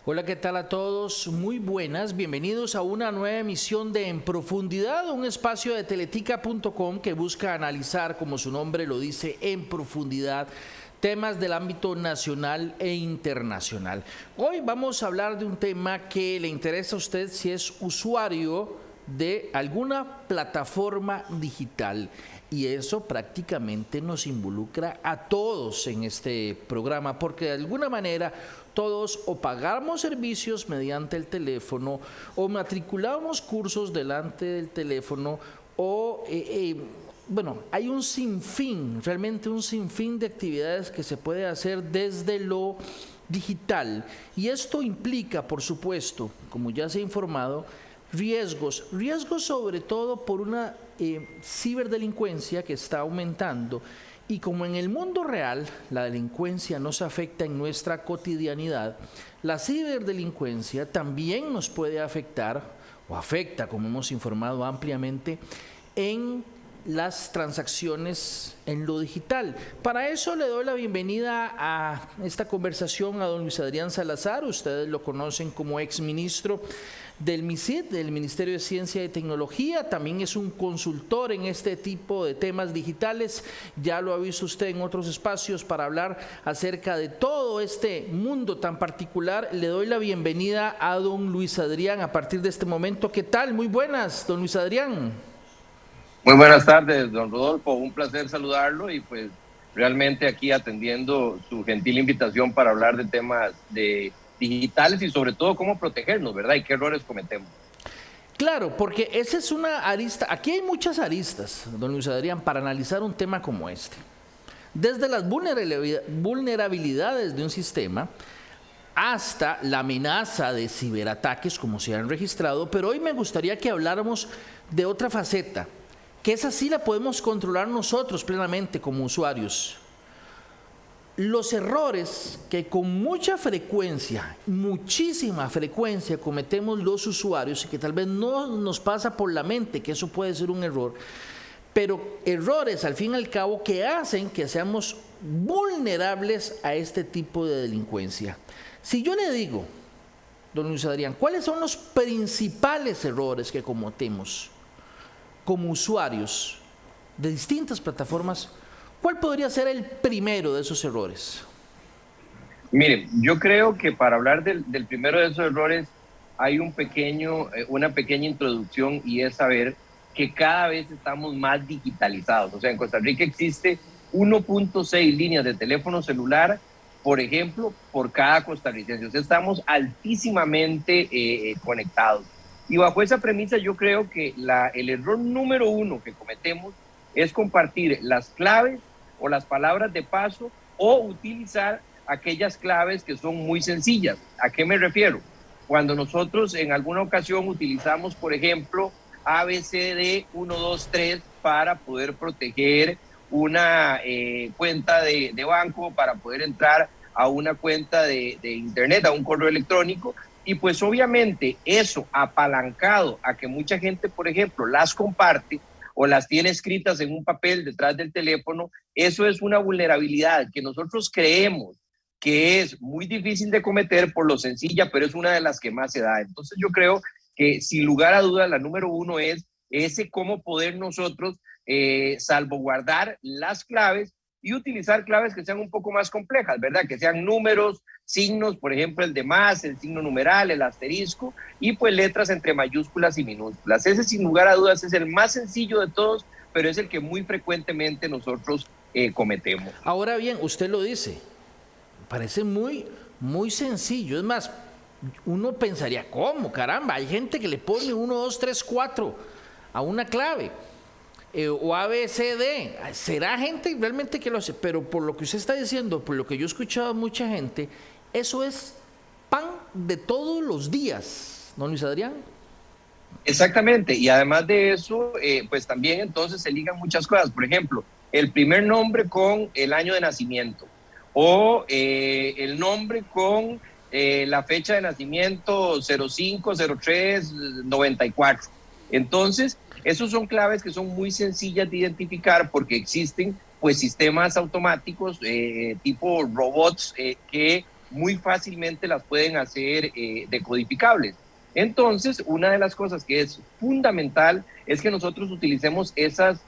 Hola, ¿qué tal a todos? Muy buenas, bienvenidos a una nueva emisión de En Profundidad, un espacio de teletica.com que busca analizar, como su nombre lo dice, en profundidad temas del ámbito nacional e internacional. Hoy vamos a hablar de un tema que le interesa a usted si es usuario de alguna plataforma digital. Y eso prácticamente nos involucra a todos en este programa, porque de alguna manera todos o pagamos servicios mediante el teléfono o matriculamos cursos delante del teléfono o bueno, hay un sinfín, realmente un sinfín de actividades que se puede hacer desde lo digital. Y esto implica, por supuesto, como ya se ha informado, riesgos sobre todo por una ciberdelincuencia que está aumentando. Y como en el mundo real la delincuencia nos afecta en nuestra cotidianidad, la ciberdelincuencia también nos puede afectar o afecta, como hemos informado ampliamente, en las transacciones en lo digital. Para eso le doy la bienvenida a esta conversación a don Luis Adrián Salazar. Ustedes lo conocen como exministro del MICIT, del Ministerio de Ciencia y Tecnología. También es un consultor en este tipo de temas digitales. Ya lo ha visto usted en otros espacios para hablar acerca de todo este mundo tan particular. Le doy la bienvenida a don Luis Adrián a partir de este momento. ¿Qué tal? Muy buenas, don Luis Adrián. Muy buenas tardes, don Rodolfo. Un placer saludarlo y pues realmente aquí atendiendo su gentil invitación para hablar de temas digitales y sobre todo cómo protegernos, ¿verdad? Y qué errores cometemos. Claro, porque esa es una arista. Aquí hay muchas aristas, don Luis Adrián, para analizar un tema como este. Desde las vulnerabilidades de un sistema hasta la amenaza de ciberataques, como se han registrado, pero hoy me gustaría que habláramos de otra faceta, que esa sí la podemos controlar nosotros plenamente como usuarios. Los errores que con mucha frecuencia, muchísima frecuencia cometemos los usuarios y que tal vez no nos pasa por la mente que eso puede ser un error, pero errores al fin y al cabo que hacen que seamos vulnerables a este tipo de delincuencia. Si yo le digo, don Luis Adrián, ¿cuáles son los principales errores que cometemos como usuarios de distintas plataformas? ¿Cuál podría ser el primero de esos errores? Mire, yo creo que para hablar del primero de esos errores hay una pequeña introducción y es saber que cada vez estamos más digitalizados. O sea, en Costa Rica existe 1.6 líneas de teléfono celular, por ejemplo, por cada costarricense. O sea, estamos altísimamente conectados. Y bajo esa premisa yo creo que el error número uno que cometemos es compartir las claves o las palabras de paso o utilizar aquellas claves que son muy sencillas. ¿A qué me refiero? Cuando nosotros en alguna ocasión utilizamos, por ejemplo, ABCD 123 para poder proteger una cuenta de banco, para poder entrar a una cuenta de internet, a un correo electrónico, y pues obviamente eso apalancado a que mucha gente, por ejemplo, las comparte o las tiene escritas en un papel detrás del teléfono, eso es una vulnerabilidad que nosotros creemos que es muy difícil de cometer por lo sencilla, pero es una de las que más se da. Entonces yo creo que sin lugar a dudas la número uno es ese cómo poder nosotros salvaguardar las claves y utilizar claves que sean un poco más complejas, ¿verdad? Que sean números, signos, por ejemplo, el de más, el signo numeral, el asterisco, y pues letras entre mayúsculas y minúsculas. Ese, sin lugar a dudas, es el más sencillo de todos, pero es el que muy frecuentemente nosotros cometemos. Ahora bien, usted lo dice, parece muy sencillo. Es más, uno pensaría, ¿cómo? Caramba, hay gente que le pone 1, 2, 3, 4 a una clave. O ABCD, será gente realmente que lo hace, pero por lo que usted está diciendo, por lo que yo he escuchado a mucha gente, eso es pan de todos los días, ¿no, Luis Adrián? Exactamente, y además de eso, pues también entonces se ligan muchas cosas, por ejemplo, el primer nombre con el año de nacimiento o el nombre con la fecha de nacimiento 050394. Entonces, esos son claves que son muy sencillas de identificar porque existen pues sistemas automáticos tipo robots que muy fácilmente las pueden hacer decodificables. Entonces, una de las cosas que es fundamental es que nosotros utilicemos esas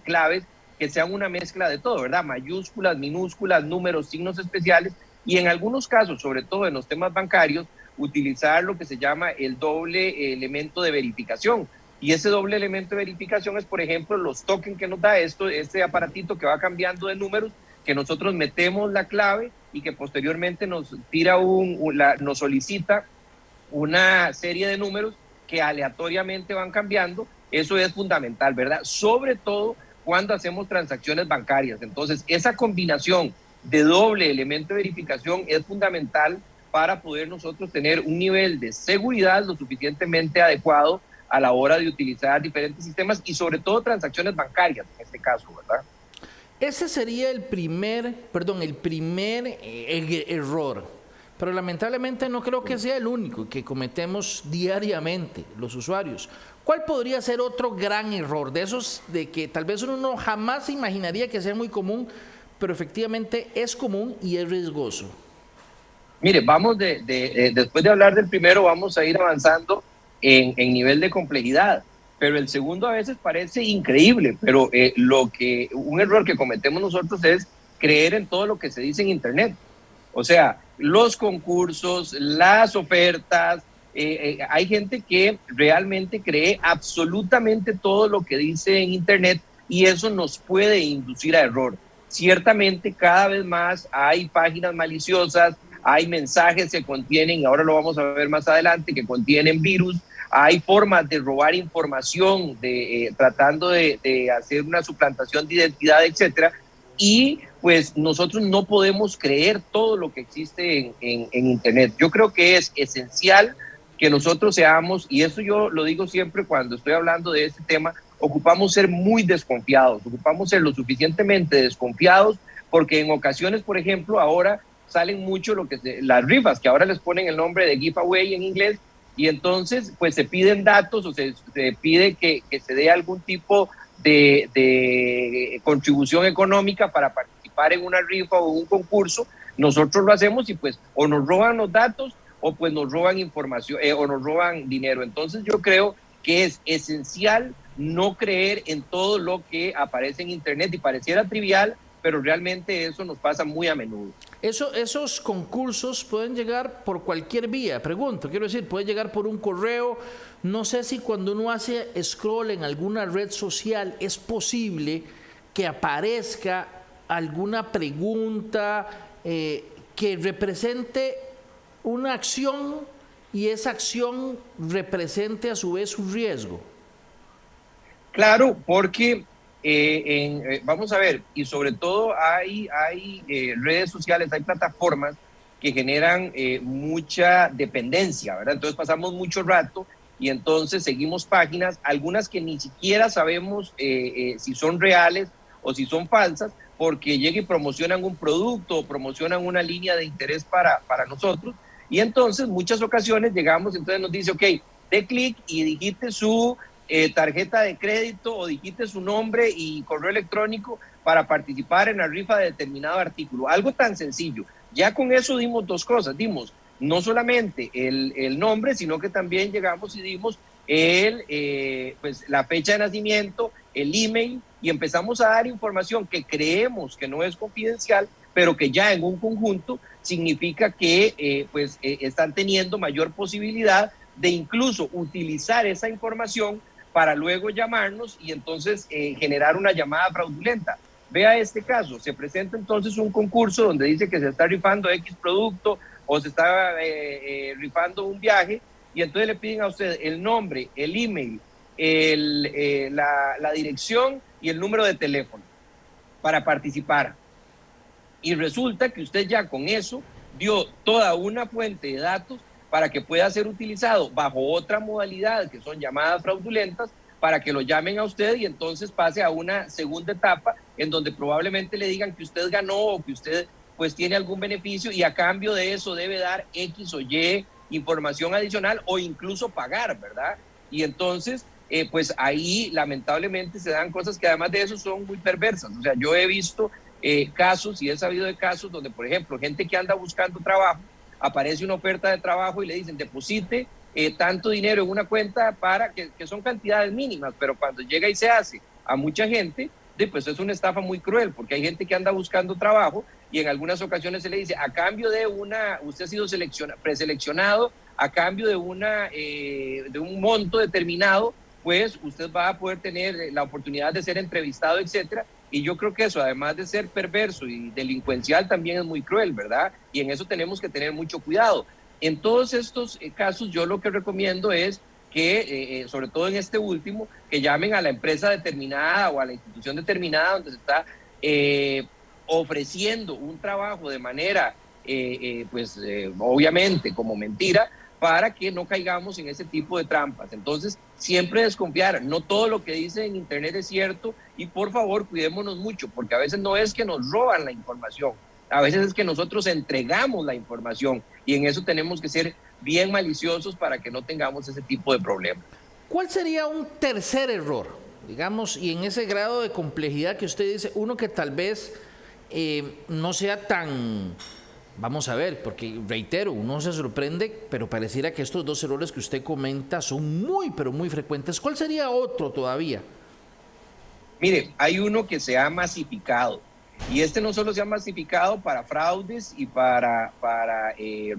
claves que sean una mezcla de todo, ¿verdad? Mayúsculas, minúsculas, números, signos especiales, y en algunos casos, sobre todo en los temas bancarios, utilizar lo que se llama el doble elemento de verificación. Y ese doble elemento de verificación es, por ejemplo, los tokens que nos da este aparatito que va cambiando de números, que nosotros metemos la clave y que posteriormente nos tira nos solicita una serie de números que aleatoriamente van cambiando. Eso es fundamental, ¿verdad? Sobre todo cuando hacemos transacciones bancarias. Entonces, esa combinación de doble elemento de verificación es fundamental para poder nosotros tener un nivel de seguridad lo suficientemente adecuado a la hora de utilizar diferentes sistemas y sobre todo transacciones bancarias en este caso, ¿verdad? Ese sería el primer error, pero lamentablemente no creo que sea el único que cometemos diariamente los usuarios. ¿Cuál podría ser otro gran error de esos de que tal vez uno no jamás se imaginaría que sea muy común, pero efectivamente es común y es riesgoso? Mire, vamos después de hablar del primero, vamos a ir avanzando en nivel de complejidad, pero el segundo a veces parece increíble, pero un error que cometemos nosotros es creer en todo lo que se dice en Internet. O sea, los concursos, las ofertas, hay gente que realmente cree absolutamente todo lo que dice en Internet y eso nos puede inducir a error. Ciertamente cada vez más hay páginas maliciosas, hay mensajes que contienen, y ahora lo vamos a ver más adelante, que contienen virus, hay formas de robar información, tratando de hacer una suplantación de identidad, etcétera, y pues nosotros no podemos creer todo lo que existe en Internet. Yo creo que es esencial que nosotros seamos, y eso yo lo digo siempre cuando estoy hablando de este tema, ocupamos ser muy desconfiados, ocupamos ser lo suficientemente desconfiados, porque en ocasiones, por ejemplo, ahora salen mucho las rifas, que ahora les ponen el nombre de giveaway en inglés, y entonces pues se piden datos o se pide que se dé algún tipo de contribución económica para participar en una rifa o un concurso. Nosotros lo hacemos y pues o nos roban los datos o pues nos roban información o nos roban dinero. Entonces yo creo que es esencial no creer en todo lo que aparece en Internet, y pareciera trivial, pero realmente eso nos pasa muy a menudo. Esos concursos pueden llegar por cualquier vía, pregunto, quiero decir, puede llegar por un correo. No sé si cuando uno hace scroll en alguna red social es posible que aparezca alguna pregunta que represente una acción y esa acción represente a su vez un riesgo. Claro, porque vamos a ver, y sobre todo hay redes sociales, hay plataformas que generan mucha dependencia, ¿verdad? Entonces pasamos mucho rato y entonces seguimos páginas, algunas que ni siquiera sabemos si son reales o si son falsas, porque llegan y promocionan un producto o promocionan una línea de interés para nosotros, y entonces muchas ocasiones llegamos, entonces nos dice, ok, dé clic y digite su tarjeta de crédito o digite su nombre y correo electrónico para participar en la rifa de determinado artículo. Algo tan sencillo. Ya con eso dimos dos cosas. Dimos no solamente el nombre, sino que también llegamos y dimos pues, la fecha de nacimiento, el email, y empezamos a dar información que creemos que no es confidencial, pero que ya en un conjunto significa que están teniendo mayor posibilidad de incluso utilizar esa información para luego llamarnos y entonces generar una llamada fraudulenta. Vea este caso, se presenta entonces un concurso donde dice que se está rifando X producto o se está rifando un viaje, y entonces le piden a usted el nombre, el email, la dirección y el número de teléfono para participar. Y resulta que usted ya con eso dio toda una fuente de datos para que pueda ser utilizado bajo otra modalidad, que son llamadas fraudulentas, para que lo llamen a usted y entonces pase a una segunda etapa en donde probablemente le digan que usted ganó o que usted pues tiene algún beneficio y a cambio de eso debe dar X o Y información adicional o incluso pagar, ¿verdad? Y entonces pues ahí lamentablemente se dan cosas que además de eso son muy perversas. O sea, yo he visto casos, y he sabido de casos donde, por ejemplo, gente que anda buscando trabajo, aparece una oferta de trabajo y le dicen, deposite tanto dinero en una cuenta para que son cantidades mínimas, pero cuando llega y se hace a mucha gente, pues es una estafa muy cruel, porque hay gente que anda buscando trabajo y en algunas ocasiones se le dice, a cambio de usted ha sido preseleccionado, a cambio de un monto determinado, pues usted va a poder tener la oportunidad de ser entrevistado, etcétera. Y yo creo que eso, además de ser perverso y delincuencial, también es muy cruel, ¿verdad? Y en eso tenemos que tener mucho cuidado. En todos estos casos, yo lo que recomiendo es que, sobre todo en este último, que llamen a la empresa determinada o a la institución determinada donde se está ofreciendo un trabajo de manera, obviamente como mentira, para que no caigamos en ese tipo de trampas. Entonces, siempre desconfiar, no todo lo que dice en internet es cierto, y por favor cuidémonos mucho, porque a veces no es que nos roban la información, a veces es que nosotros entregamos la información, y en eso tenemos que ser bien maliciosos para que no tengamos ese tipo de problemas. ¿Cuál sería un tercer error, digamos, y en ese grado de complejidad que usted dice, uno que tal vez no sea tan... Vamos a ver, porque reitero, uno se sorprende, pero pareciera que estos dos errores que usted comenta son muy, pero muy frecuentes. ¿Cuál sería otro todavía? Mire, hay uno que se ha masificado, y este no solo se ha masificado para fraudes y para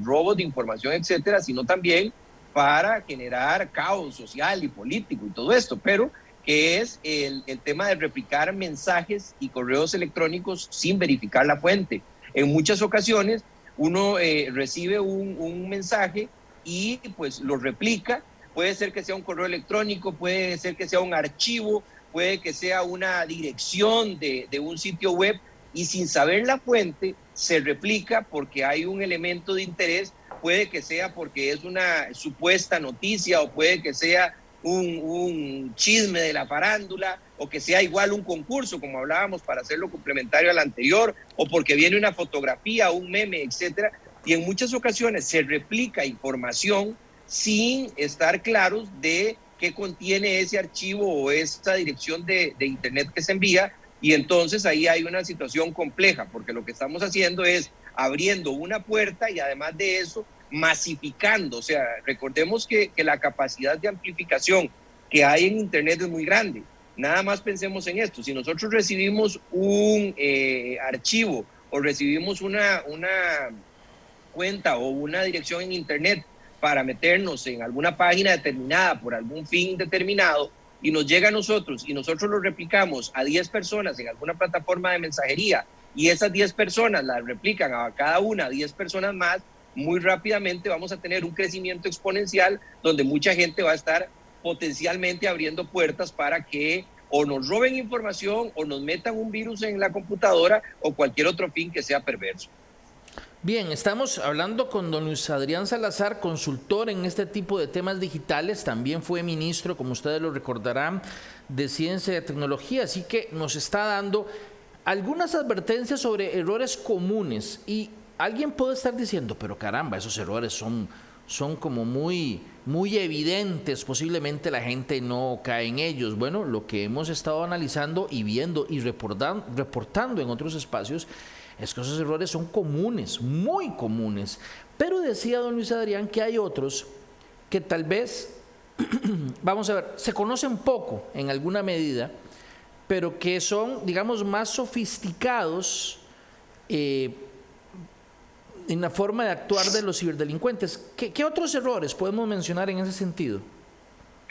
robos de información, etcétera, sino también para generar caos social y político y todo esto, pero que es el tema de replicar mensajes y correos electrónicos sin verificar la fuente. En muchas ocasiones uno recibe un mensaje y pues lo replica, puede ser que sea un correo electrónico, puede ser que sea un archivo, puede que sea una dirección de un sitio web, y sin saber la fuente se replica porque hay un elemento de interés, puede que sea porque es una supuesta noticia o puede que sea un chisme de la farándula, o que sea igual un concurso, como hablábamos, para hacerlo complementario al anterior, o porque viene una fotografía, un meme, etcétera. Y en muchas ocasiones se replica información sin estar claros de qué contiene ese archivo o esa dirección de internet que se envía, y entonces ahí hay una situación compleja, porque lo que estamos haciendo es abriendo una puerta y además de eso masificando. O sea, recordemos que la capacidad de amplificación que hay en internet es muy grande. Nada más pensemos en esto: si nosotros recibimos un archivo o recibimos una cuenta o una dirección en internet para meternos en alguna página determinada por algún fin determinado, y nos llega a nosotros y nosotros lo replicamos a 10 personas en alguna plataforma de mensajería, y esas 10 personas las replican a cada una 10 personas más, muy rápidamente vamos a tener un crecimiento exponencial donde mucha gente va a estar potencialmente abriendo puertas para que o nos roben información o nos metan un virus en la computadora o cualquier otro fin que sea perverso. Bien, estamos hablando con don Luis Adrián Salazar, consultor en este tipo de temas digitales. También fue ministro, como ustedes lo recordarán, de Ciencia y Tecnología, así que nos está dando algunas advertencias sobre errores comunes. Y alguien puede estar diciendo, pero caramba, esos errores son como muy evidentes, posiblemente la gente no cae en ellos. Bueno, lo que hemos estado analizando y viendo y reportando en otros espacios es que esos errores son comunes, muy comunes. Pero decía don Luis Adrián que hay otros que tal vez, vamos a ver, se conocen poco en alguna medida, pero que son, digamos, más sofisticados en la forma de actuar de los ciberdelincuentes. ¿Qué otros errores podemos mencionar en ese sentido?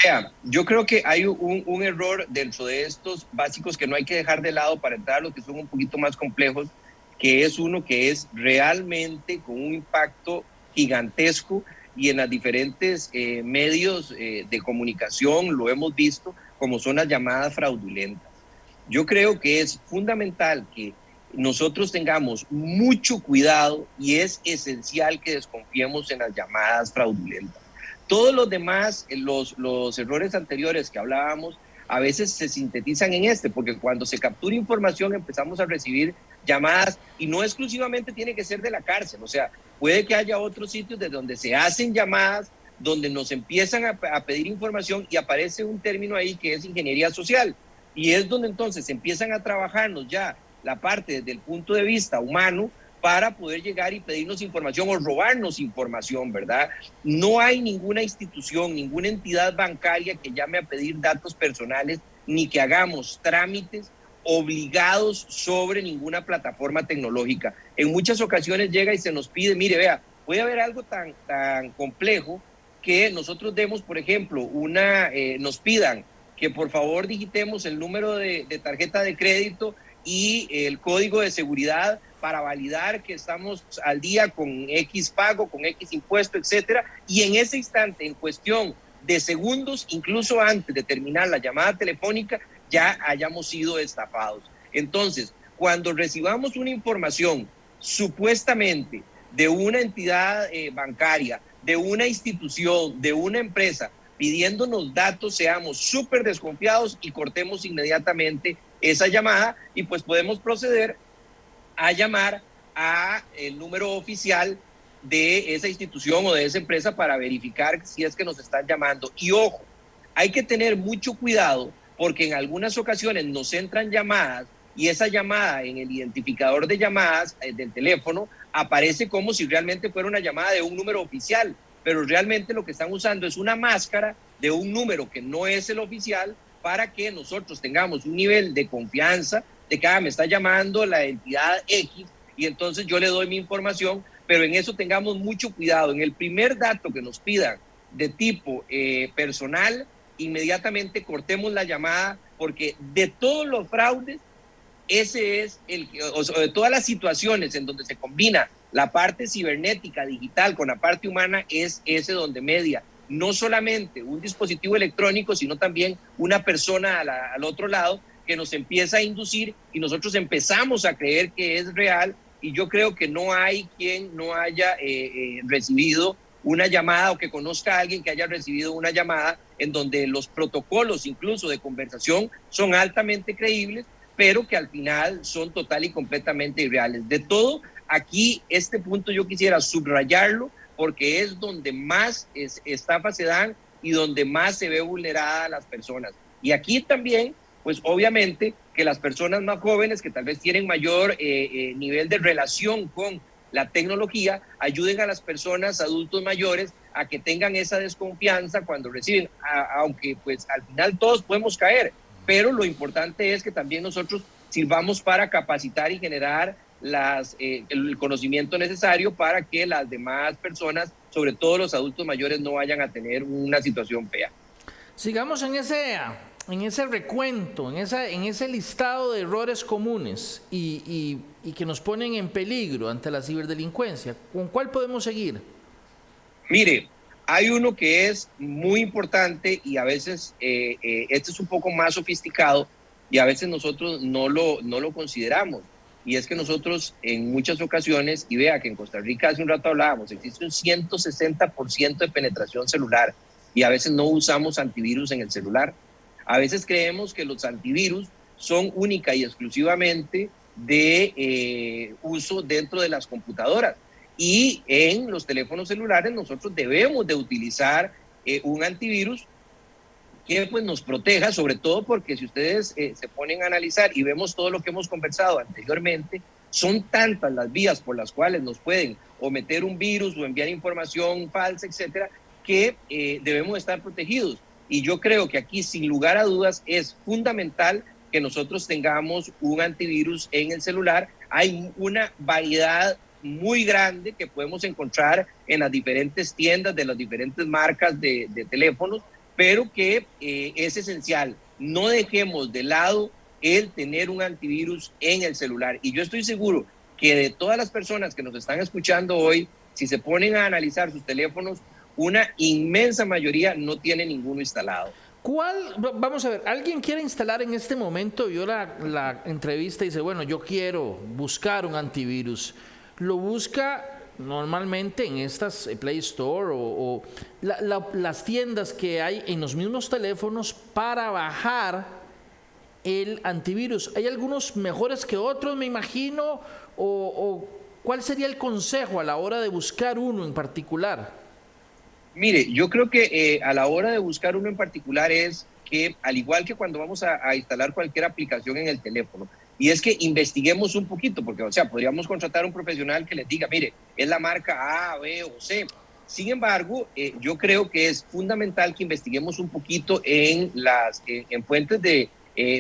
Vea, yo creo que hay un error dentro de estos básicos que no hay que dejar de lado para entrar a los que son un poquito más complejos, que es uno que es realmente con un impacto gigantesco, y en los diferentes medios de comunicación lo hemos visto, como son las llamadas fraudulentas. Yo creo que es fundamental que nosotros tengamos mucho cuidado, y es esencial que desconfiemos en las llamadas fraudulentas. Todos los demás, los errores anteriores que hablábamos, a veces se sintetizan en porque cuando se captura información empezamos a recibir llamadas, y no exclusivamente tiene que ser de la cárcel, o sea, puede que haya otros sitios de donde se hacen llamadas, donde nos empiezan a pedir información, y aparece un término ahí que es ingeniería social, y es donde entonces empiezan a trabajarnos ya la parte desde el punto de vista humano para poder llegar y pedirnos información o robarnos información, ¿verdad? No hay ninguna institución, ninguna entidad bancaria que llame a pedir datos personales ni que hagamos trámites obligados sobre ninguna plataforma tecnológica. En muchas ocasiones llega y se nos pide, mire, vea, puede haber algo tan complejo que nosotros demos, por ejemplo, nos pidan que por favor digitemos el número de tarjeta de crédito y el código de seguridad para validar que estamos al día con X pago, con X impuesto, etcétera. Y en ese instante, en cuestión de segundos, incluso antes de terminar la llamada telefónica, ya hayamos sido estafados. Entonces, cuando recibamos una información supuestamente de una entidad bancaria, de una institución, de una empresa, pidiéndonos datos, seamos súper desconfiados y cortemos inmediatamente esa llamada y pues podemos proceder a llamar a el número oficial de esa institución o de esa empresa para verificar si es que nos están llamando. Y ojo, hay que tener mucho cuidado porque en algunas ocasiones nos entran llamadas y esa llamada en el identificador de llamadas del teléfono aparece como si realmente fuera una llamada de un número oficial, pero realmente lo que están usando es una máscara de un número que no es el oficial para que nosotros tengamos un nivel de confianza de que me está llamando la entidad X y entonces yo le doy mi información, pero en eso tengamos mucho cuidado. En el primer dato que nos pidan de tipo personal, inmediatamente cortemos la llamada porque de todos los fraudes, ese es de todas las situaciones en donde se combina la parte cibernética, digital, con la parte humana, es ese donde media no solamente un dispositivo electrónico, sino también una persona al otro lado que nos empieza a inducir y nosotros empezamos a creer que es real. Y yo creo que no hay quien no haya recibido una llamada o que conozca a alguien que haya recibido una llamada en donde los protocolos incluso de conversación son altamente creíbles, pero que al final son total y completamente irreales. De todo, aquí este punto yo quisiera subrayarlo porque es donde más estafas se dan y donde más se ve vulnerada a las personas. Y aquí también, pues obviamente que las personas más jóvenes que tal vez tienen mayor nivel de relación con la tecnología, ayuden a las personas adultos mayores a que tengan esa desconfianza cuando reciben, aunque pues al final todos podemos caer, pero lo importante es que también nosotros sirvamos para capacitar y generar el conocimiento necesario para que las demás personas, sobre todo los adultos mayores, no vayan a tener una situación fea. Sigamos en ese recuento, en ese listado de errores comunes y que nos ponen en peligro ante la ciberdelincuencia. ¿Con cuál podemos seguir? Mire, hay uno que es muy importante y a veces este es un poco más sofisticado y a veces nosotros no lo consideramos. Y es que nosotros en muchas ocasiones, y vea que en Costa Rica hace un rato hablábamos, existe un 160% de penetración celular y a veces no usamos antivirus en el celular. A veces creemos que los antivirus son única y exclusivamente de uso dentro de las computadoras. Y en los teléfonos celulares nosotros debemos de utilizar un antivirus que pues nos proteja, sobre todo porque si ustedes se ponen a analizar y vemos todo lo que hemos conversado anteriormente, son tantas las vías por las cuales nos pueden o meter un virus o enviar información falsa, etcétera, que debemos estar protegidos. Y yo creo que aquí, sin lugar a dudas, es fundamental que nosotros tengamos un antivirus en el celular. Hay una variedad muy grande que podemos encontrar en las diferentes tiendas de las diferentes marcas de teléfonos, pero que es esencial. No dejemos de lado el tener un antivirus en el celular. Y yo estoy seguro que de todas las personas que nos están escuchando hoy, si se ponen a analizar sus teléfonos, una inmensa mayoría no tiene ninguno instalado. Vamos a ver, alguien quiere instalar en este momento, vio la entrevista y dice, bueno, yo quiero buscar un antivirus. Lo busca normalmente en estas Play Store o las tiendas que hay en los mismos teléfonos para bajar el antivirus. ¿Hay algunos mejores que otros, me imagino? ¿O cuál sería el consejo a la hora de buscar uno en particular? Mire, yo creo que a la hora de buscar uno en particular es que, al igual que cuando vamos a instalar cualquier aplicación en el teléfono, y es que investiguemos un poquito, porque, o sea, podríamos contratar a un profesional que les diga, mire, es la marca A, B o C. Sin embargo, yo creo que es fundamental que investiguemos un poquito en fuentes de,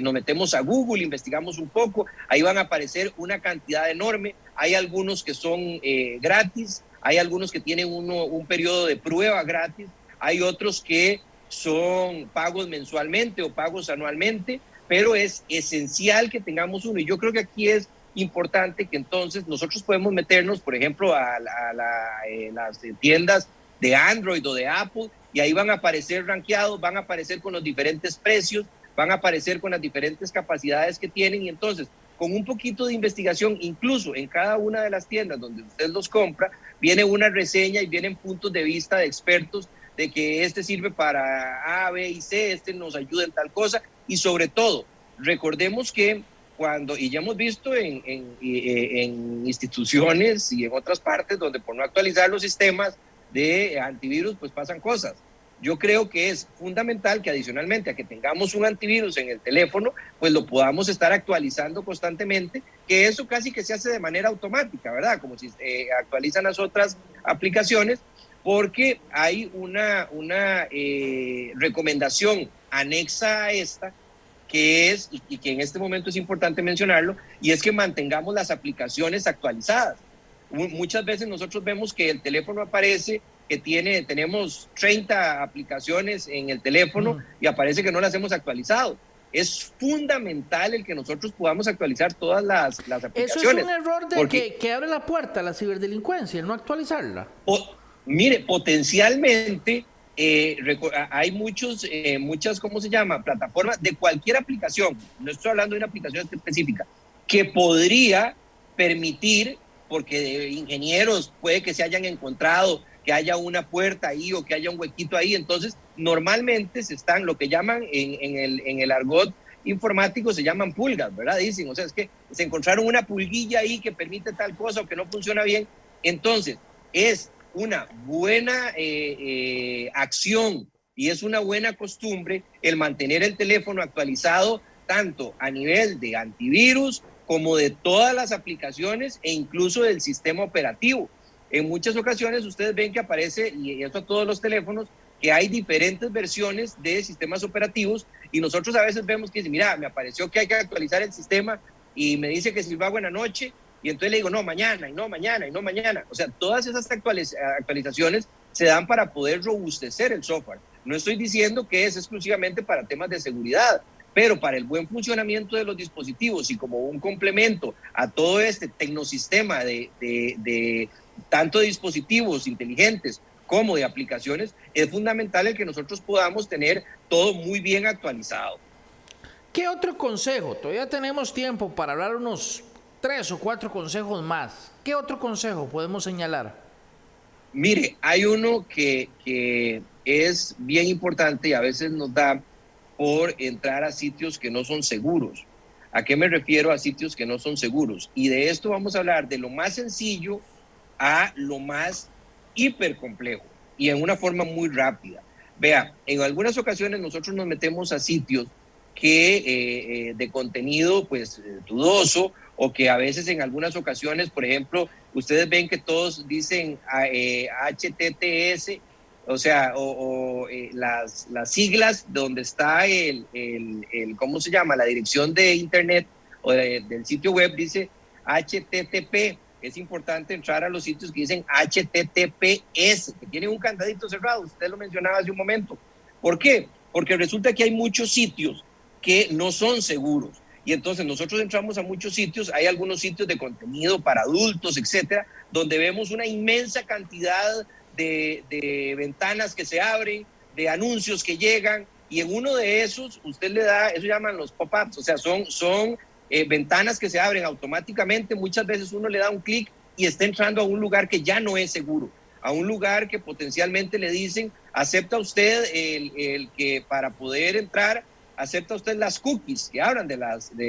nos metemos a Google, investigamos un poco, ahí van a aparecer una cantidad enorme, hay algunos que son gratis, hay algunos que tienen un periodo de prueba gratis, hay otros que son pagos mensualmente o pagos anualmente, pero es esencial que tengamos uno. Y yo creo que aquí es importante que entonces nosotros podemos meternos, por ejemplo, a las tiendas de Android o de Apple, y ahí van a aparecer rankeados, van a aparecer con los diferentes precios, van a aparecer con las diferentes capacidades que tienen, y entonces con un poquito de investigación, incluso en cada una de las tiendas donde usted los compra, viene una reseña y vienen puntos de vista de expertos de que este sirve para A, B y C, este nos ayuda en tal cosa, y sobre todo, recordemos que cuando, y ya hemos visto en instituciones y en otras partes donde por no actualizar los sistemas de antivirus, pues pasan cosas. Yo creo que es fundamental que adicionalmente a que tengamos un antivirus en el teléfono, pues lo podamos estar actualizando constantemente, que eso casi que se hace de manera automática, ¿verdad? Como si actualizan las otras aplicaciones, porque hay una recomendación anexa a esta, que es, y que en este momento es importante mencionarlo, y es que mantengamos las aplicaciones actualizadas. Muchas veces nosotros vemos que el teléfono aparece que tenemos 30 aplicaciones en el teléfono y aparece que no las hemos actualizado. Es fundamental el que nosotros podamos actualizar todas las aplicaciones. Eso es un error que abre la puerta a la ciberdelincuencia, el no actualizarla. Mire, potencialmente hay muchas, ¿cómo se llama? Plataformas de cualquier aplicación, no estoy hablando de una aplicación específica, que podría permitir, porque ingenieros puede que se hayan encontrado que haya una puerta ahí o que haya un huequito ahí. Entonces, normalmente se están, lo que llaman en el argot informático, se llaman pulgas, ¿verdad? Dicen, o sea, es que se encontraron una pulguilla ahí que permite tal cosa o que no funciona bien. Entonces, es una buena acción y es una buena costumbre el mantener el teléfono actualizado tanto a nivel de antivirus como de todas las aplicaciones e incluso del sistema operativo. En muchas ocasiones ustedes ven que aparece, y eso a todos los teléfonos, que hay diferentes versiones de sistemas operativos y nosotros a veces vemos que dice, mira, me apareció que hay que actualizar el sistema y me dice que si lo hago en la noche y entonces le digo, no, mañana, y no mañana, y no mañana. O sea, todas esas actualizaciones se dan para poder robustecer el software. No estoy diciendo que es exclusivamente para temas de seguridad, pero para el buen funcionamiento de los dispositivos y como un complemento a todo este tecnosistema de tanto de dispositivos inteligentes como de aplicaciones, es fundamental el que nosotros podamos tener todo muy bien actualizado. ¿Qué otro consejo? Todavía tenemos tiempo para hablar unos 3 o 4 consejos más. ¿Qué otro consejo podemos señalar? Mire, hay uno que es bien importante y a veces nos da por entrar a sitios que no son seguros. ¿A qué me refiero a sitios que no son seguros? Y de esto vamos a hablar de lo más sencillo a lo más hipercomplejo y en una forma muy rápida. Vea, en algunas ocasiones nosotros nos metemos a sitios que de contenido pues dudoso o que a veces en algunas ocasiones, por ejemplo, ustedes ven que todos dicen HTTPS, o sea, las siglas donde está ¿cómo se llama? La dirección de internet o del sitio web dice HTTP. Es importante entrar a los sitios que dicen HTTPS, que tienen un candadito cerrado, usted lo mencionaba hace un momento. ¿Por qué? Porque resulta que hay muchos sitios que no son seguros. Y entonces nosotros entramos a muchos sitios, hay algunos sitios de contenido para adultos, etcétera, donde vemos una inmensa cantidad de ventanas que se abren, de anuncios que llegan, y en uno de esos usted le da, eso llaman los pop-ups, o sea, son ventanas que se abren automáticamente. Muchas veces uno le da un clic y está entrando a un lugar que ya no es seguro, a un lugar que potencialmente le dicen, acepta usted el que para poder entrar, acepta usted las cookies que hablan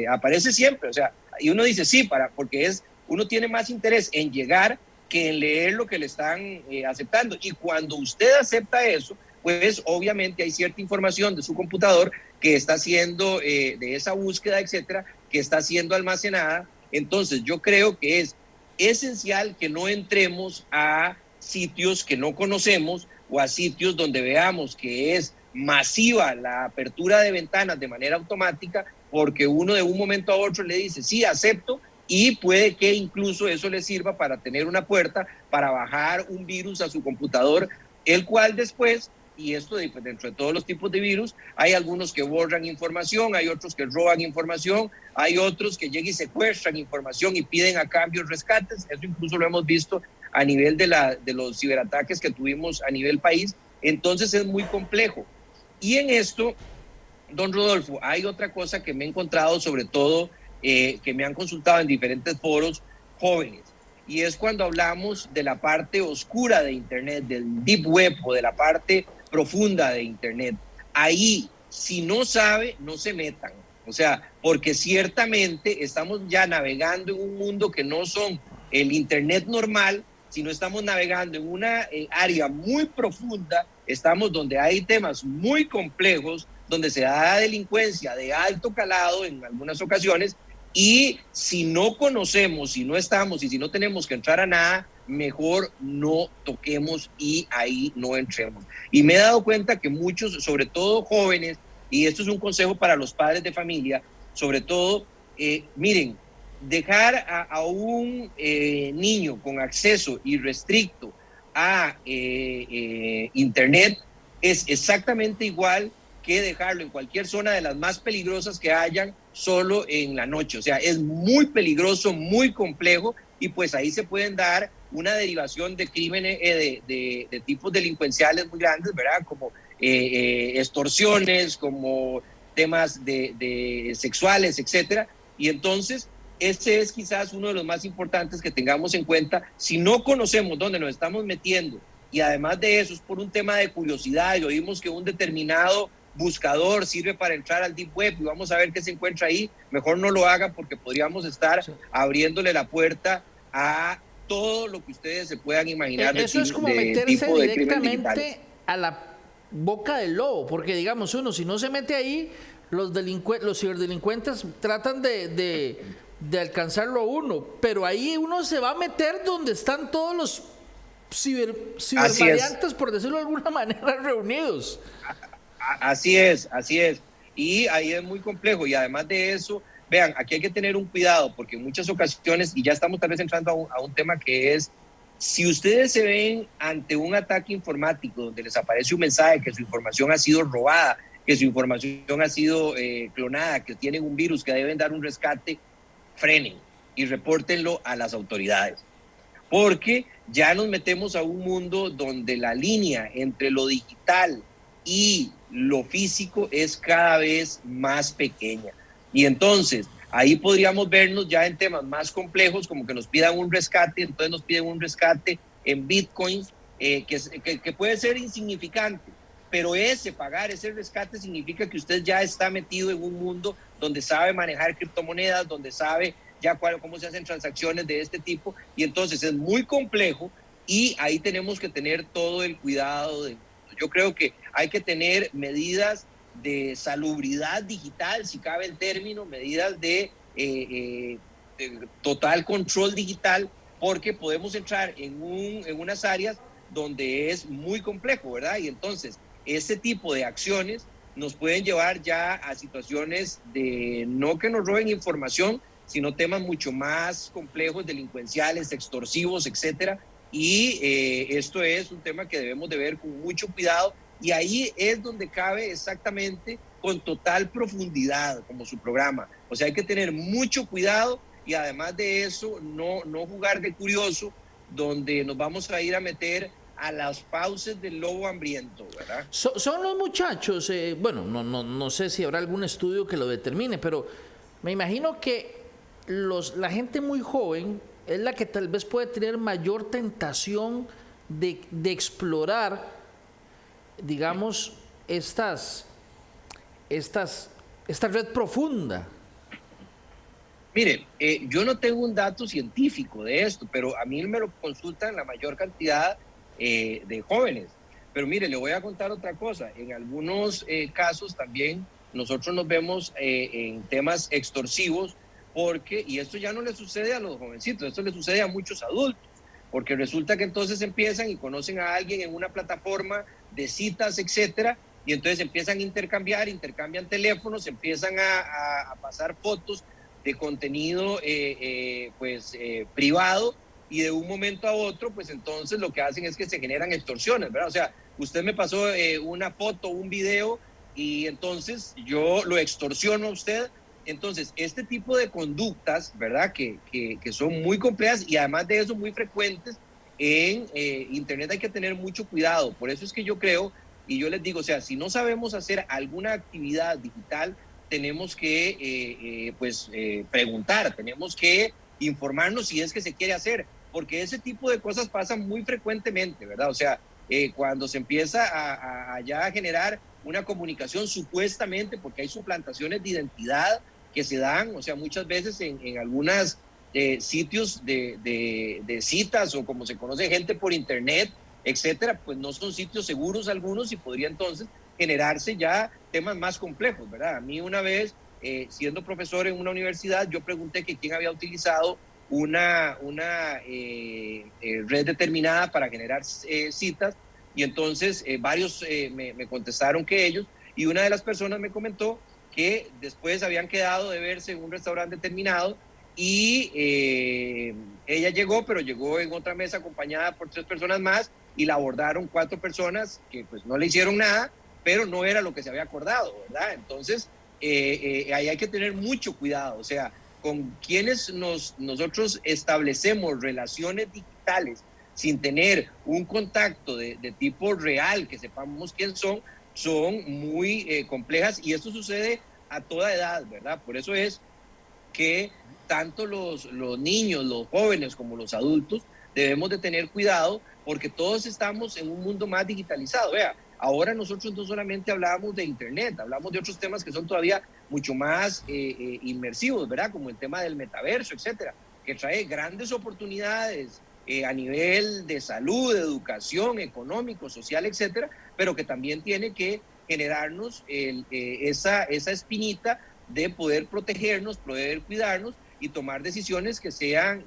aparece siempre, o sea, y uno dice sí, porque uno tiene más interés en llegar que en leer lo que le están aceptando. Y cuando usted acepta eso, pues obviamente hay cierta información de su computador que está haciendo de esa búsqueda, etcétera, que está siendo almacenada. Entonces yo creo que es esencial que no entremos a sitios que no conocemos o a sitios donde veamos que es masiva la apertura de ventanas de manera automática, porque uno de un momento a otro le dice, sí, acepto, y puede que incluso eso le sirva para tener una puerta para bajar un virus a su computador, el cual después, y esto dentro de todos los tipos de virus, hay algunos que borran información, hay otros que roban información, hay otros que llegan y secuestran información y piden a cambio rescates. Eso incluso lo hemos visto a nivel de los ciberataques que tuvimos a nivel país. Entonces es muy complejo. Y en esto, don Rodolfo, hay otra cosa que me he encontrado, sobre todo que me han consultado en diferentes foros jóvenes, y es cuando hablamos de la parte oscura de Internet, del deep web o de la parte profunda de Internet. Ahí, si no sabe, no se metan. O sea, porque ciertamente estamos ya navegando en un mundo que no son el Internet normal, sino estamos navegando en una área muy profunda, estamos donde hay temas muy complejos, donde se da delincuencia de alto calado en algunas ocasiones, y si no conocemos, si no estamos y si no tenemos que entrar a nada, mejor no toquemos y ahí no entremos. Y me he dado cuenta que muchos, sobre todo jóvenes, y esto es un consejo para los padres de familia, sobre todo, miren, dejar a un niño con acceso irrestricto a Internet es exactamente igual que dejarlo en cualquier zona de las más peligrosas que hayan solo en la noche. O sea, es muy peligroso, muy complejo, y pues ahí se pueden dar una derivación de crímenes de tipos delincuenciales muy grandes, ¿verdad? Como extorsiones, como temas de sexuales, etcétera. Y entonces, ese es quizás uno de los más importantes que tengamos en cuenta. Si no conocemos dónde nos estamos metiendo, y además de eso es por un tema de curiosidad, y oímos que un determinado buscador sirve para entrar al deep web y vamos a ver qué se encuentra ahí, mejor no lo hagan, porque podríamos estar abriéndole la puerta a todo lo que ustedes se puedan imaginar. Eso es como meterse directamente a la boca del lobo, porque digamos uno, si no se mete ahí, los ciberdelincuentes tratan de alcanzarlo a uno, pero ahí uno se va a meter donde están todos los cibervariantes, por decirlo de alguna manera, reunidos. Así es. Y ahí es muy complejo. Y además de eso, vean, aquí hay que tener un cuidado, porque en muchas ocasiones, y ya estamos tal vez entrando a un tema que es, si ustedes se ven ante un ataque informático donde les aparece un mensaje que su información ha sido robada, que su información ha sido clonada, que tienen un virus, que deben dar un rescate, frenen y repórtenlo a las autoridades. Porque ya nos metemos a un mundo donde la línea entre lo digital y lo físico es cada vez más pequeña. Y entonces, ahí podríamos vernos ya en temas más complejos, como que nos pidan un rescate, entonces nos piden un rescate en bitcoins, que puede ser insignificante, pero pagar ese rescate significa que usted ya está metido en un mundo donde sabe manejar criptomonedas, donde sabe ya cómo se hacen transacciones de este tipo, y entonces es muy complejo, y ahí tenemos que tener todo el cuidado. Yo creo que hay que tener medidas de salubridad digital, si cabe el término, medidas de total control digital, porque podemos entrar en unas áreas donde es muy complejo, ¿verdad? Y entonces, ese tipo de acciones nos pueden llevar ya a situaciones de no que nos roben información, sino temas mucho más complejos, delincuenciales, extorsivos, etcétera. Y esto es un tema que debemos de ver con mucho cuidado, y ahí es donde cabe exactamente con total profundidad como su programa. O sea, hay que tener mucho cuidado, y además de eso, no jugar de curioso, donde nos vamos a ir a meter a las fauces del lobo hambriento, ¿verdad? Son los muchachos, bueno, no sé si habrá algún estudio que lo determine, pero me imagino que la gente muy joven es la que tal vez puede tener mayor tentación de explorar, digamos, esta red profunda. Mire, yo no tengo un dato científico de esto, pero a mí me lo consultan la mayor cantidad de jóvenes. Pero mire, le voy a contar otra cosa. En algunos casos también nosotros nos vemos en temas extorsivos, porque, y esto ya no le sucede a los jovencitos, esto le sucede a muchos adultos, porque resulta que entonces empiezan y conocen a alguien en una plataforma de citas, etcétera, y entonces empiezan a intercambian teléfonos, empiezan a pasar fotos de contenido privado, y de un momento a otro, pues entonces lo que hacen es que se generan extorsiones, ¿verdad? O sea, usted me pasó una foto, un video, y entonces yo lo extorsiono a usted. Entonces, este tipo de conductas, ¿verdad? Que son muy complejas y además de eso muy frecuentes en Internet, hay que tener mucho cuidado. Por eso es que yo creo, y yo les digo, o sea, si no sabemos hacer alguna actividad digital, tenemos que preguntar, tenemos que informarnos si es que se quiere hacer, porque ese tipo de cosas pasan muy frecuentemente, ¿verdad? O sea, cuando se empieza a ya generar una comunicación supuestamente, porque hay suplantaciones de identidad que se dan, o sea, muchas veces en algunos sitios de citas, o como se conoce, gente por internet, etcétera, pues no son sitios seguros algunos, y podría entonces generarse ya temas más complejos, ¿verdad? A mí una vez, siendo profesor en una universidad, yo pregunté que quién había utilizado una red determinada para generar citas, y entonces varios me contestaron que ellos, y una de las personas me comentó que después habían quedado de verse en un restaurante determinado, y ella llegó, pero llegó en otra mesa acompañada por 3 personas más, y la abordaron 4 personas que pues no le hicieron nada, pero no era lo que se había acordado, ¿verdad? Entonces, ahí hay que tener mucho cuidado, o sea, con quienes nosotros establecemos relaciones digitales sin tener un contacto de tipo real, que sepamos quién son muy complejas, y esto sucede a toda edad, ¿verdad? Por eso es que tanto los niños, los jóvenes como los adultos debemos de tener cuidado, porque todos estamos en un mundo más digitalizado. Vea, ahora nosotros no solamente hablábamos de Internet, hablamos de otros temas que son todavía mucho más inmersivos, ¿verdad? Como el tema del metaverso, etcétera, que trae grandes oportunidades a nivel de salud, de educación, económico, social, etcétera, pero que también tiene que generarnos esa espinita de poder protegernos, poder cuidarnos y tomar decisiones que sean,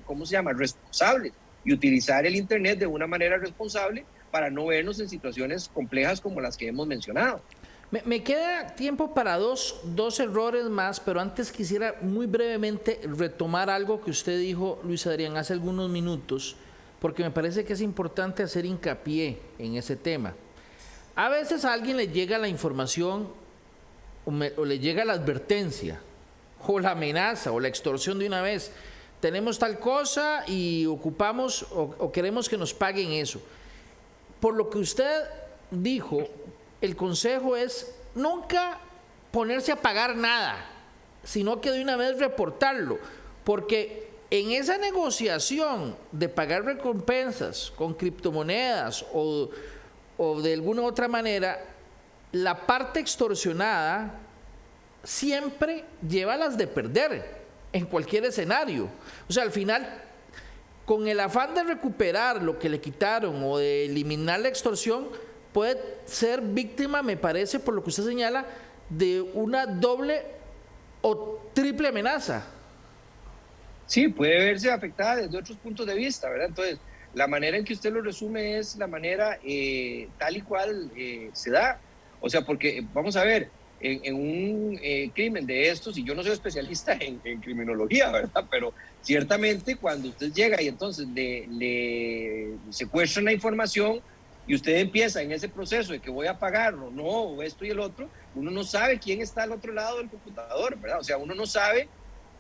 ¿cómo se llama?, responsables, y utilizar el Internet de una manera responsable para no vernos en situaciones complejas como las que hemos mencionado. Me queda tiempo para dos errores más, pero antes quisiera muy brevemente retomar algo que usted dijo, Luis Adrián, hace algunos minutos, porque me parece que es importante hacer hincapié en ese tema. A veces a alguien le llega la información o le llega la advertencia, o la amenaza, o la extorsión de una vez. Tenemos tal cosa y ocupamos o queremos que nos paguen eso. Por lo que usted dijo, el consejo es nunca ponerse a pagar nada, sino que de una vez reportarlo, porque en esa negociación de pagar recompensas con criptomonedas o de alguna otra manera, la parte extorsionada siempre lleva las de perder en cualquier escenario. O sea, al final, con el afán de recuperar lo que le quitaron o de eliminar la extorsión, puede ser víctima, me parece, por lo que usted señala, de una doble o triple amenaza. Sí, puede verse afectada desde otros puntos de vista, ¿verdad? Entonces, la manera en que usted lo resume es la manera tal y cual se da. O sea, porque, vamos a ver, en un crimen de estos, y yo no soy especialista en criminología, ¿verdad? Pero ciertamente cuando usted llega y entonces le secuestran la información, y usted empieza en ese proceso de que voy a pagar o no, o esto y el otro, uno no sabe quién está al otro lado del computador, ¿verdad? O sea, uno no sabe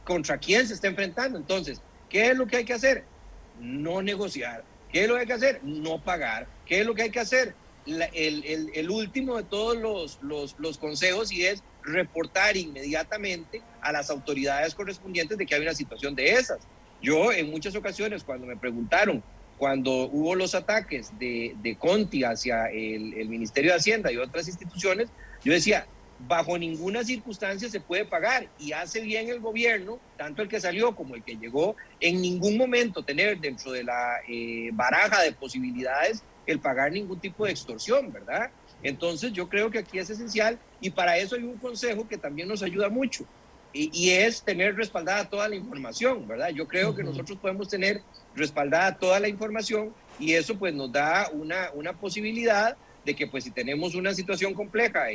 contra quién se está enfrentando. Entonces, ¿qué es lo que hay que hacer? No negociar. ¿Qué es lo que hay que hacer? No pagar. ¿Qué es lo que hay que hacer? El último de todos los consejos, y es reportar inmediatamente a las autoridades correspondientes de que hay una situación de esas. Yo en muchas ocasiones, cuando me preguntaron, cuando hubo los ataques de Conti hacia el Ministerio de Hacienda y otras instituciones, yo decía, bajo ninguna circunstancia se puede pagar, y hace bien el gobierno, tanto el que salió como el que llegó, en ningún momento tener dentro de la baraja de posibilidades el pagar ningún tipo de extorsión, ¿verdad? Entonces yo creo que aquí es esencial y para eso hay un consejo que también nos ayuda mucho y es tener respaldada toda la información, ¿verdad? Yo creo que nosotros podemos tener respaldada toda la información y eso pues nos da una posibilidad de que pues si tenemos una situación compleja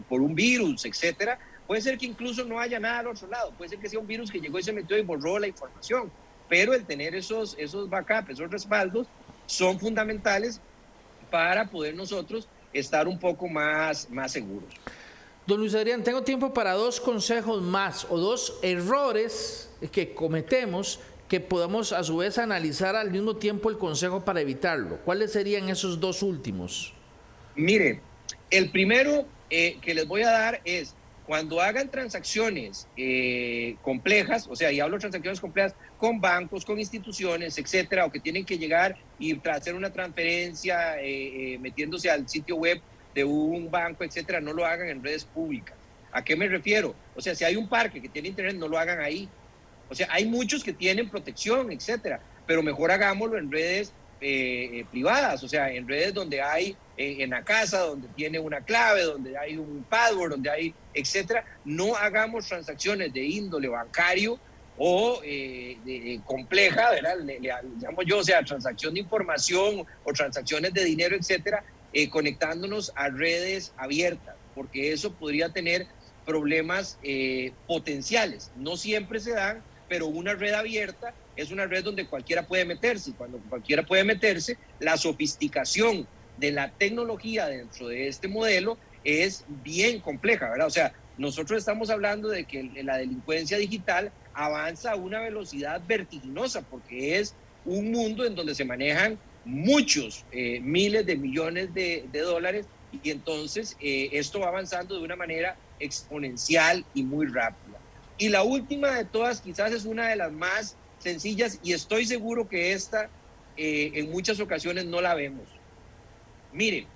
por un virus, etcétera, puede ser que incluso no haya nada al otro lado, puede ser que sea un virus que llegó y se metió y borró la información, pero el tener esos backups, esos respaldos, son fundamentales para poder nosotros estar un poco más seguros. Don Luis Adrián, tengo tiempo para 2 consejos más o 2 errores que cometemos que podamos a su vez analizar al mismo tiempo el consejo para evitarlo. ¿Cuáles serían esos 2 últimos? Mire, el primero que les voy a dar es cuando hagan transacciones complejas, o sea, y hablo de transacciones complejas con bancos, con instituciones, etcétera, o que tienen que llegar y hacer una transferencia metiéndose al sitio web de un banco, etcétera, no lo hagan en redes públicas. ¿A qué me refiero? O sea, si hay un parque que tiene internet, no lo hagan ahí. O sea, hay muchos que tienen protección, etcétera, pero mejor hagámoslo en redes privadas, o sea, en redes donde hay, en la casa, donde tiene una clave, donde hay un password, donde hay, etcétera. No hagamos transacciones de índole bancario o compleja, ¿verdad? Le llamo yo, o sea, transacción de información o transacciones de dinero, etcétera, conectándonos a redes abiertas, porque eso podría tener problemas potenciales. No siempre se dan, pero una red abierta es una red donde cualquiera puede meterse, y cuando cualquiera puede meterse, la sofisticación de la tecnología dentro de este modelo es bien compleja, ¿verdad? O sea, nosotros estamos hablando de que la delincuencia digital avanza a una velocidad vertiginosa, porque es un mundo en donde se manejan muchos miles de millones de dólares, y entonces esto va avanzando de una manera exponencial y muy rápida. Y la última de todas quizás es una de las más sencillas y estoy seguro que esta en muchas ocasiones no la vemos. Miren,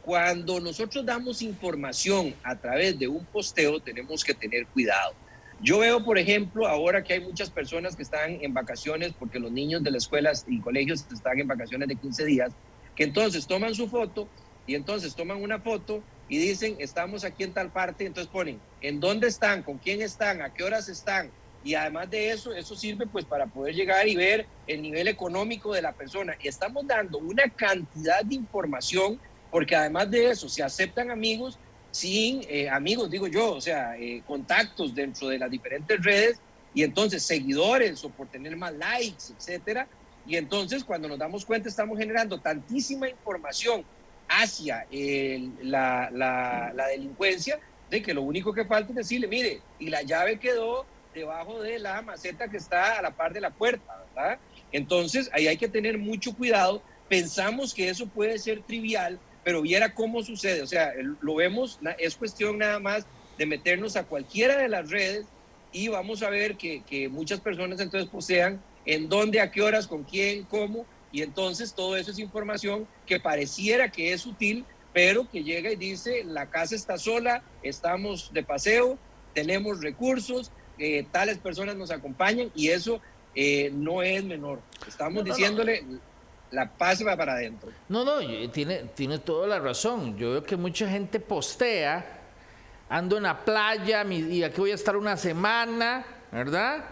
cuando nosotros damos información a través de un posteo tenemos que tener cuidado. Yo veo, por ejemplo, ahora que hay muchas personas que están en vacaciones porque los niños de las escuelas y colegios están en vacaciones de 15 días, que entonces toman su foto y entonces toman una foto y dicen, estamos aquí en tal parte, entonces ponen, ¿en dónde están? ¿Con quién están? ¿A qué horas están? Y además de eso, eso sirve pues para poder llegar y ver el nivel económico de la persona. Estamos dando una cantidad de información porque además de eso se aceptan amigos sin amigos, digo yo, o sea, contactos dentro de las diferentes redes y entonces seguidores o por tener más likes, etcétera. Y entonces cuando nos damos cuenta estamos generando tantísima información hacia la delincuencia de que lo único que falta es decirle, mire, y la llave quedó debajo de la maceta que está a la par de la puerta, ¿verdad? Entonces ahí hay que tener mucho cuidado. Pensamos que eso puede ser trivial, pero viera cómo sucede, o sea, lo vemos, es cuestión nada más de meternos a cualquiera de las redes y vamos a ver que muchas personas entonces posean en dónde, a qué horas, con quién, cómo, y entonces todo eso es información que pareciera que es útil, pero que llega y dice, la casa está sola, estamos de paseo, tenemos recursos, tales personas nos acompañan y eso no es menor. Estamos diciéndole... La paz va para adentro. No, tiene toda la razón. Yo veo que mucha gente postea, ando en la playa y aquí voy a estar una semana, ¿verdad?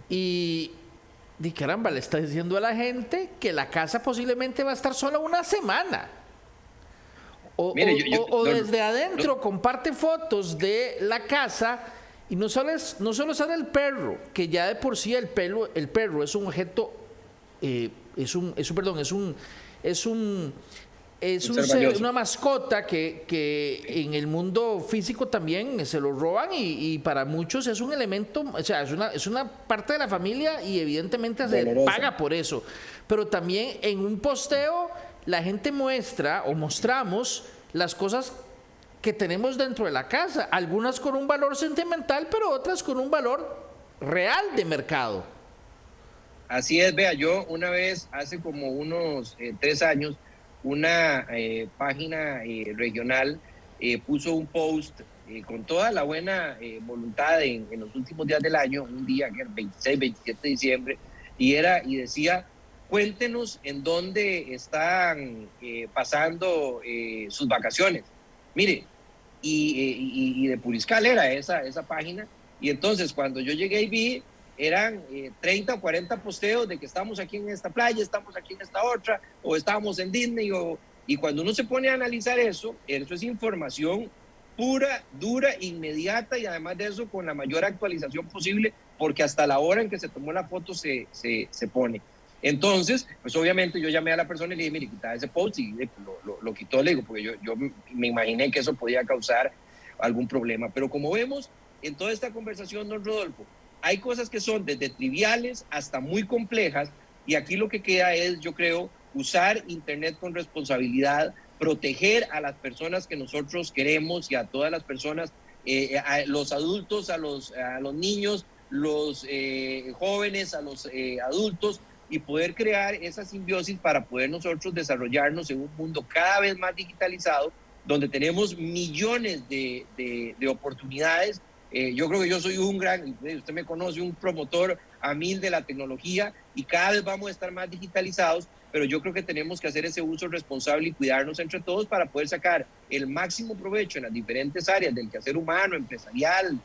Y caramba, le está diciendo a la gente que la casa posiblemente va a estar sola una semana. O desde adentro comparte fotos de la casa y no solo sale el perro, que ya de por sí el perro es un objeto... una mascota que en el mundo físico también se lo roban y para muchos es un elemento, o sea, es una parte de la familia y evidentemente se paga por eso. Pero también en un posteo la gente muestra o mostramos las cosas que tenemos dentro de la casa, algunas con un valor sentimental, pero otras con un valor real de mercado. Así es, vea, yo una vez, hace como unos 3 años, una página regional puso un post con toda la buena voluntad en los últimos días del año, un día que era el 26, 27 de diciembre, y decía, cuéntenos en dónde están pasando sus vacaciones. Mire, y de Puriscal era esa página, y entonces cuando yo llegué y vi, eran 30 o 40 posteos de que estamos aquí en esta playa, estamos aquí en esta otra, o estábamos en Disney, y cuando uno se pone a analizar eso es información pura, dura, inmediata, y además de eso con la mayor actualización posible, porque hasta la hora en que se tomó la foto se pone. Entonces, pues obviamente yo llamé a la persona y le dije, mire, quita ese post, y lo quitó, le digo, porque yo me imaginé que eso podía causar algún problema. Pero como vemos en toda esta conversación, don Rodolfo, hay cosas que son desde triviales hasta muy complejas, y aquí lo que queda es, yo creo, usar Internet con responsabilidad, proteger a las personas que nosotros queremos y a todas las personas, a los adultos, a los niños, los jóvenes, a los adultos, y poder crear esa simbiosis para poder nosotros desarrollarnos en un mundo cada vez más digitalizado, donde tenemos millones de oportunidades. Yo creo que yo soy usted me conoce, un promotor a mil de la tecnología, y cada vez vamos a estar más digitalizados, pero yo creo que tenemos que hacer ese uso responsable y cuidarnos entre todos para poder sacar el máximo provecho en las diferentes áreas del quehacer humano, empresarial,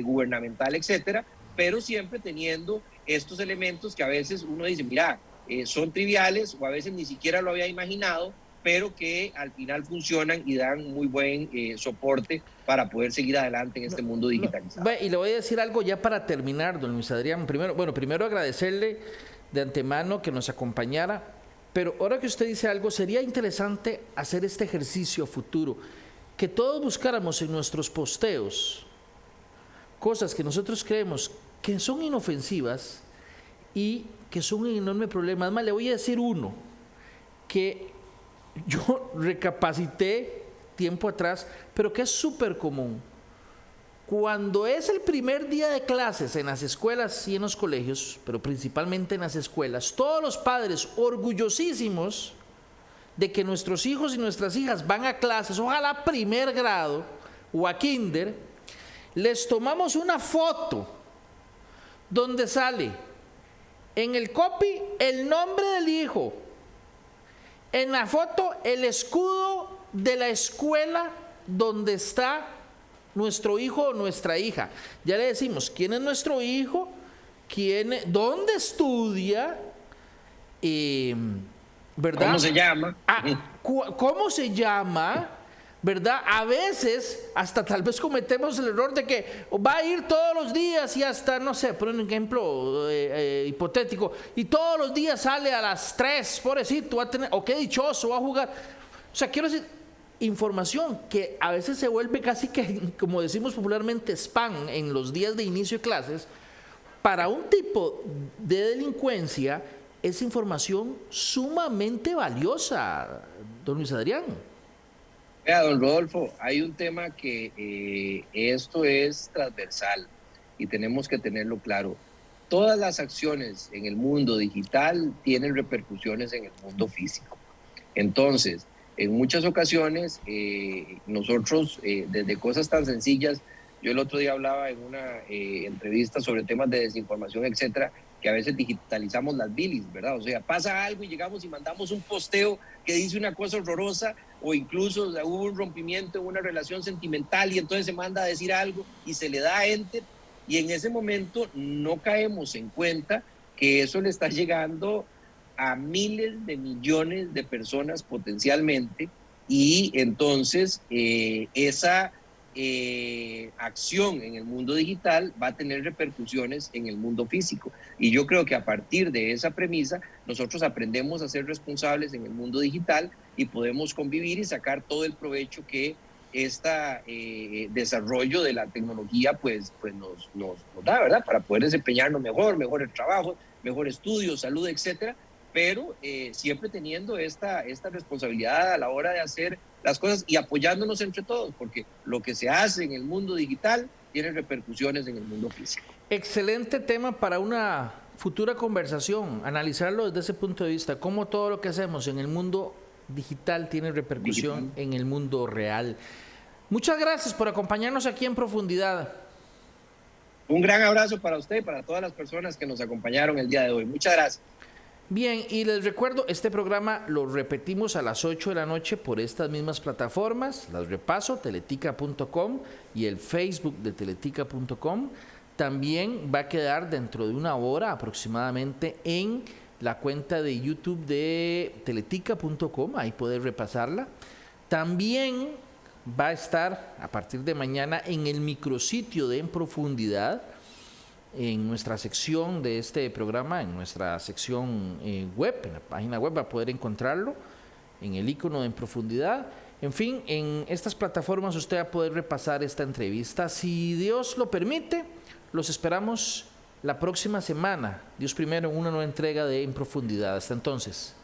gubernamental, etcétera, pero siempre teniendo estos elementos que a veces uno dice, mira, son triviales, o a veces ni siquiera lo había imaginado, pero que al final funcionan y dan muy buen soporte para poder seguir adelante en este mundo digitalizado. Y le voy a decir algo ya para terminar, don Luis Adrián. Primero agradecerle de antemano que nos acompañara, pero ahora que usted dice algo, sería interesante hacer este ejercicio futuro, que todos buscáramos en nuestros posteos cosas que nosotros creemos que son inofensivas y que son un enorme problema. Además, le voy a decir uno que yo recapacité tiempo atrás, pero que es súper común. Cuando es el primer día de clases en las escuelas y en los colegios, pero principalmente en las escuelas, todos los padres orgullosísimos de que nuestros hijos y nuestras hijas van a clases, ojalá a primer grado o a kinder, les tomamos una foto donde sale en el copy el nombre del hijo, en la foto el escudo de la escuela donde está nuestro hijo o nuestra hija. Ya le decimos quién es nuestro hijo, dónde estudia, ¿verdad? ¿Cómo se llama? ¿Cómo se llama? ¿Verdad? A veces hasta tal vez cometemos el error de que va a ir todos los días y hasta, no sé, por un ejemplo hipotético, y todos los días sale a las 3, pobrecito, va a tener, o qué dichoso, va a jugar. O sea, quiero decir, información que a veces se vuelve casi que, como decimos popularmente, spam en los días de inicio de clases. Para un tipo de delincuencia es información sumamente valiosa, don Luis Adrián. Vea, don Rodolfo, hay un tema que esto es transversal y tenemos que tenerlo claro. Todas las acciones en el mundo digital tienen repercusiones en el mundo físico. Entonces, en muchas ocasiones, nosotros, desde cosas tan sencillas, yo el otro día hablaba en una entrevista sobre temas de desinformación, etcétera, que a veces digitalizamos las bilis, ¿verdad? O sea, pasa algo y llegamos y mandamos un posteo que dice una cosa horrorosa, o incluso hubo un rompimiento en una relación sentimental y entonces se manda a decir algo y se le da enter, y en ese momento no caemos en cuenta que eso le está llegando a miles de millones de personas potencialmente, y entonces esa acción en el mundo digital va a tener repercusiones en el mundo físico. Y yo creo que a partir de esa premisa nosotros aprendemos a ser responsables en el mundo digital y podemos convivir y sacar todo el provecho que este desarrollo de la tecnología pues nos da, ¿verdad? Para poder desempeñarnos mejor el trabajo, mejor estudio, salud, etcétera, pero siempre teniendo esta responsabilidad a la hora de hacer las cosas y apoyándonos entre todos, porque lo que se hace en el mundo digital tiene repercusiones en el mundo físico. Excelente tema para una futura conversación, analizarlo desde ese punto de vista, cómo todo lo que hacemos en el mundo digital tiene repercusión en el mundo real. Muchas gracias por acompañarnos aquí en Profundidad. Un gran abrazo para usted y para todas las personas que nos acompañaron el día de hoy. Muchas gracias. Bien, y les recuerdo, este programa lo repetimos a las 8 de la noche por estas mismas plataformas. Las repaso, teletica.com y el Facebook de teletica.com. También va a quedar dentro de una hora aproximadamente en la cuenta de YouTube de teletica.com, ahí puedes repasarla. También va a estar a partir de mañana en el micrositio de En Profundidad, en nuestra sección de este programa, en nuestra sección web, en la página web va a poder encontrarlo, en el icono de En Profundidad. En fin, en estas plataformas usted va a poder repasar esta entrevista. Si Dios lo permite, los esperamos la próxima semana, Dios primero, en una nueva entrega de En Profundidad. Hasta entonces.